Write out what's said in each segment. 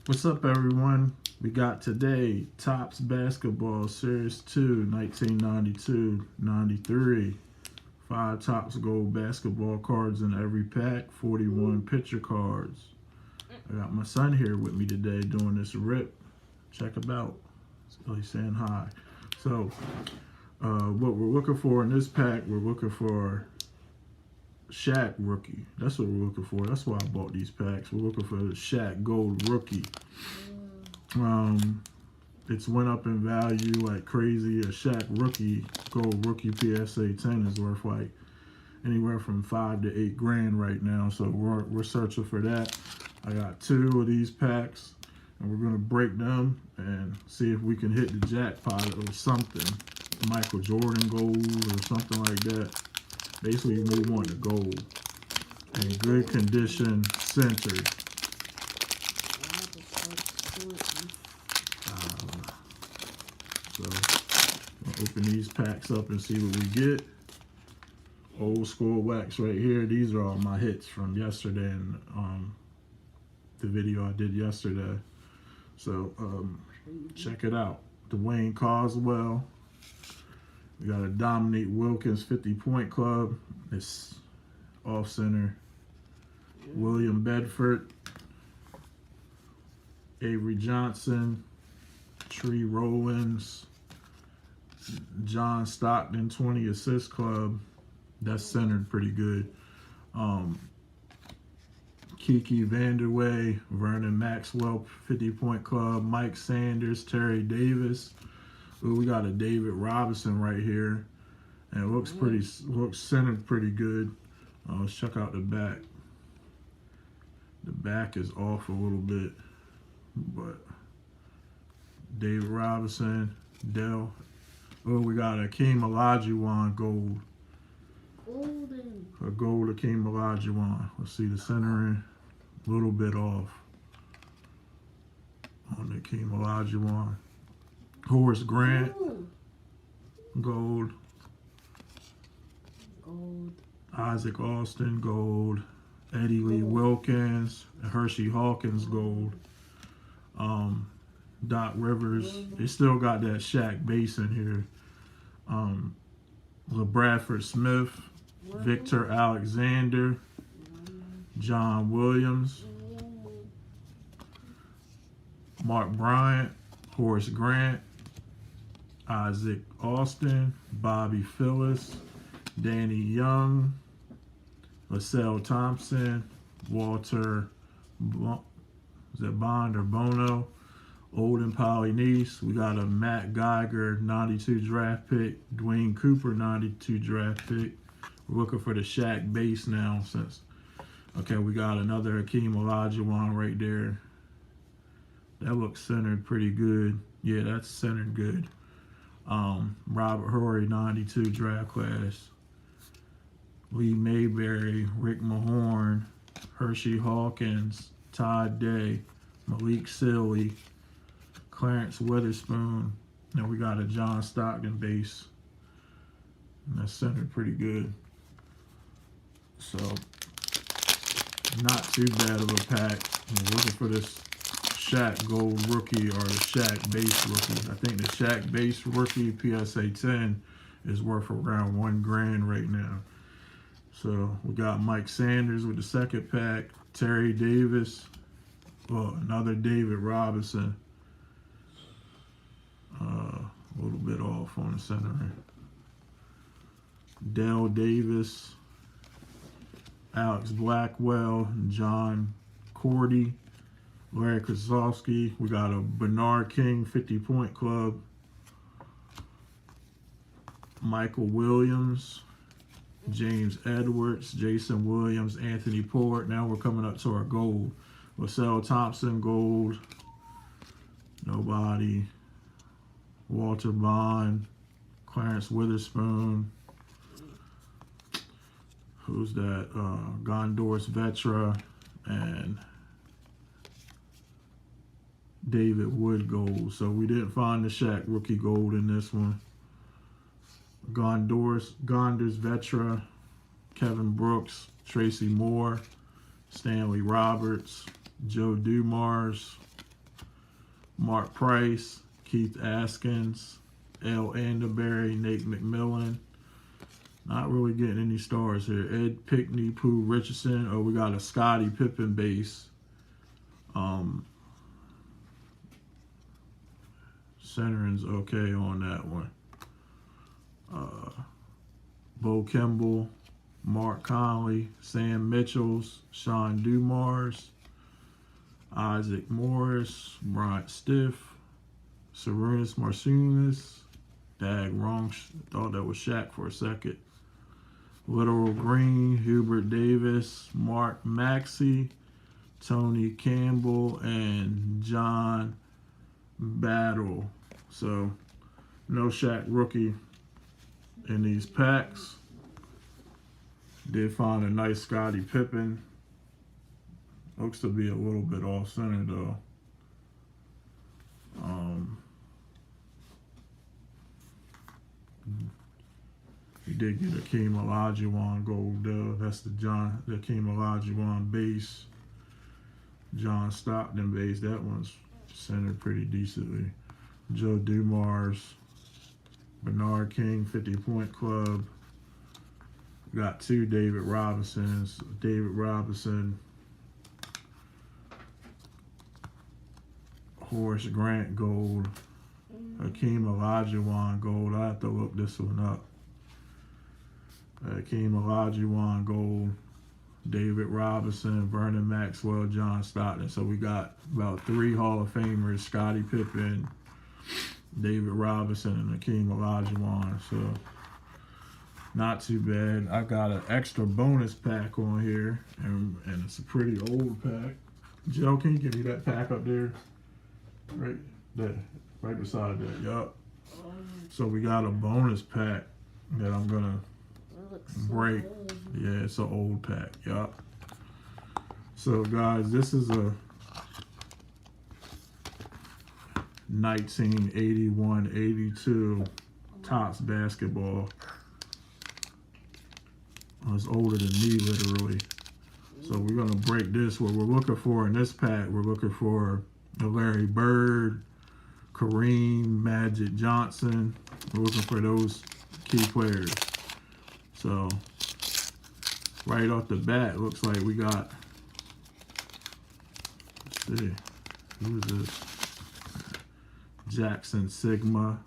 What's up, everyone? We got today Topps Basketball Series 2, 1992-93. 5 Topps Gold basketball cards in every pack, 41 picture cards. I got my son here with me today doing this rip. Check him out. He's saying hi. So, what we're looking for in this pack, we're looking for Shaq rookie. That's what we're looking for. That's why I bought these packs. We're looking for the Shaq Gold rookie. It's went up in value like crazy. A Shaq rookie, Gold rookie PSA 10 is worth like anywhere from $5 to $8 grand right now. So we're searching for that. I got 2 of these packs, and we're gonna break them and see if we can hit the jackpot or something. Michael Jordan gold or something like that. Basically, we want the gold in good condition, centered. So I'll open these packs up and see what we get. Old school wax right here. These are all my hits from yesterday and the video I did yesterday. So check it out. Dwayne Coswell. We got a Dominique Wilkins 50-point club. It's off center. William Bedford. Avery Johnson. Tree Rowlands. John Stockton 20 assist club. That's centered pretty good. Kiki Vanderway, Vernon Maxwell 50-point club. Mike Sanders, Terry Davis. Ooh, we got a David Robinson right here, and it looks looks centered pretty good. Let's check out the back. The back is off a little bit, but David Robinson, Dell. Oh, we got a Hakeem Olajuwon gold. Golden. A gold Hakeem Olajuwon. Let's see the centering, a little bit off on the Hakeem Olajuwon. Horace Grant, gold. Gold. Isaac Austin, gold. Eddie Lee Wilkins, Hershey Hawkins, gold. Doc Rivers. They still got that Shaq base in here. LeBradford Smith, Victor Alexander, John Williams, Mark Bryant, Horace Grant, Isaac Austin, Bobby Phillips, Danny Young, LaSalle Thompson, Walter, is that Bond or Bono, Olden Polynice. We got a Matt Geiger 92 draft pick, Dwayne Cooper 92 draft pick. We're looking for the Shaq base now okay, we got another Hakeem Olajuwon right there. That looks centered pretty good. Yeah, that's centered good. Robert Horry 92 draft class. Lee Mayberry, Rick Mahorn, Hershey Hawkins, Todd Day, Malik Sealy, Clarence Witherspoon. Now we got a John Stockton base. And that's centered pretty good. So, not too bad of a pack. I'm looking for this Shaq Gold rookie or the Shaq base rookie. I think the Shaq base rookie PSA 10 is worth around $1 grand right now. So we got Mike Sanders with the second pack, Terry Davis, another David Robinson. A little bit off on the centering. Dell Davis, Alex Blackwell, John Cordy, Larry Krasowski. We got a Bernard King 50-point club. Michael Williams, James Edwards, Jason Williams, Anthony Port. Now we're coming up to our gold. LaSalle Thompson, gold. Nobody. Walter Bond, Clarence Witherspoon. Who's that? Gondor's Vetra and David Wood gold. So we didn't find the Shaq rookie gold in this one. Gondor's Vetra, Kevin Brooks, Tracy Moore, Stanley Roberts, Joe Dumars, Mark Price, Keith Askins, L. Anderberry, Nate McMillan. Not really getting any stars here. Ed Pickney, Pooh Richardson. Oh, we got a Scottie Pippen base. Centering's okay on that one. Bo Kimball, Mark Conley, Sam Mitchells, Sean Dumars, Isaac Morris, Bryant Stiff, Sarunas Marciunas. Wrong. Thought that was Shaq for a second. Literal Green, Hubert Davis, Mark Maxey, Tony Campbell, and John Battle. So, no Shaq rookie in these packs. Did find a nice Scottie Pippen. Looks to be a little bit off center though. He did get a Hakeem Olajuwon gold though. That's the Hakeem Olajuwon base. John Stockton base. That one's centered pretty decently. Joe Dumars, Bernard King, 50-point club. Got two David Robinsons. David Robinson, Horace Grant gold, Hakeem Olajuwon gold. I have to look this one up. Hakeem Olajuwon gold, David Robinson, Vernon Maxwell, John Stockton. So we got about 3 Hall of Famers: Scottie Pippen, David Robinson, and Hakeem Olajuwon. So not too bad. I got an extra bonus pack on here, and it's a pretty old pack. Joe, can you give me that pack up there? Right there, right beside that. Yup. So we got a bonus pack that I'm gonna break. Yeah, it's an old pack. Yup. So guys, this is a 1981-82 Topps basketball. It's older than me, literally. So we're gonna break this. What we're looking for in this pack, we're looking for a Larry Bird, Kareem, Magic Johnson. We're looking for those key players. So right off the bat, looks like we got, let's see, who is this? Jackson Sigma.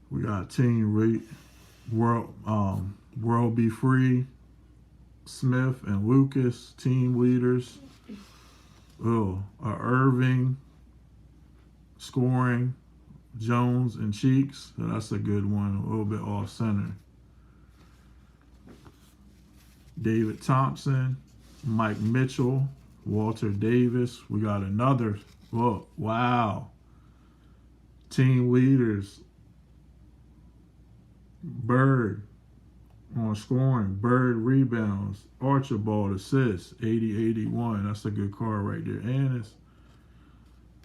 We got Team World Be Free, Smith and Lucas, team leaders. Irving, scoring, Jones and Cheeks. So that's a good one, a little bit off center. David Thompson, Mike Mitchell, Walter Davis. We got another, wow. Team leaders, Bird on scoring, Bird rebounds, Archibald assists, 80-81. That's a good card right there. And it's,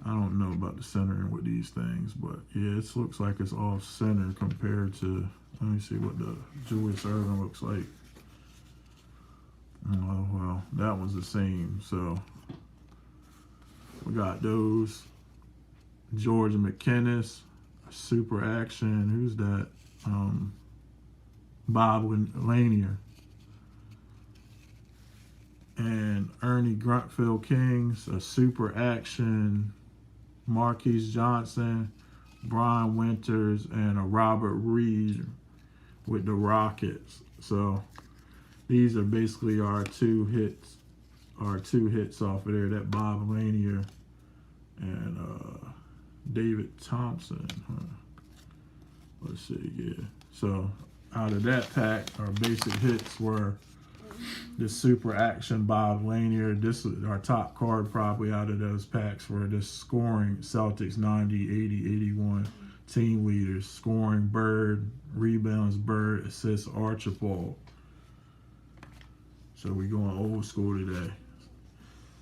I don't know about the centering with these things, but yeah, it looks like it's off center compared to, let me see what the Julius Erving looks like. Oh, well, that one's the same. So we got those. George McKinnis, Super Action. Who's that? Bob Lanier. And Ernie Gruntfield Kings, a Super Action. Marquise Johnson, Brian Winters, and a Robert Reed with the Rockets. So these are basically our two hits off of there. That Bob Lanier and David Thompson. Let's see, yeah. So out of that pack, our basic hits were this Super Action Bob Lanier. This is our top card probably out of those packs for this scoring. Celtics 90, 80, 81. Team leaders, scoring Bird, rebounds Bird, assists Archibald. So we going old school today.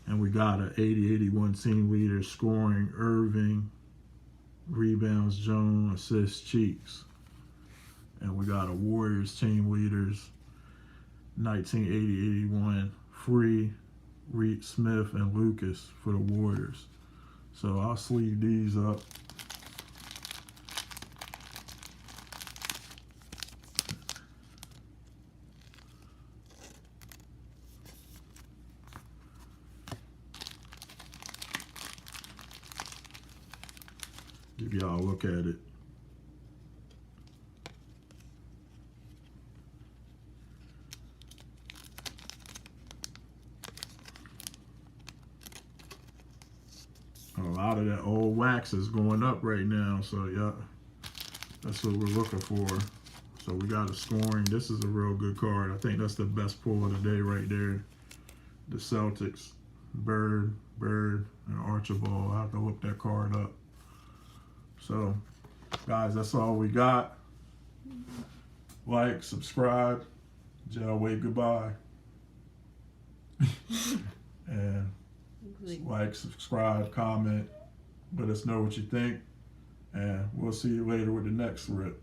And we got an 80, 81 team leader, scoring Irving, rebounds Jones, assists Cheeks. And we got a Warriors team leaders, 1980-81 free, Reed Smith, and Lucas for the Warriors. So I'll sleeve these up. Give y'all a look at it. A lot of that old wax is going up right now, so yeah, that's what we're looking for. So we got a scoring. This is a real good card. I think that's the best pull of the day right there. The Celtics, Bird, and Archibald. I have to look that card up. So, guys, that's all we got. Like, subscribe. Joe, wave goodbye. And like, subscribe, comment, let us know what you think, and we'll see you later with the next rip.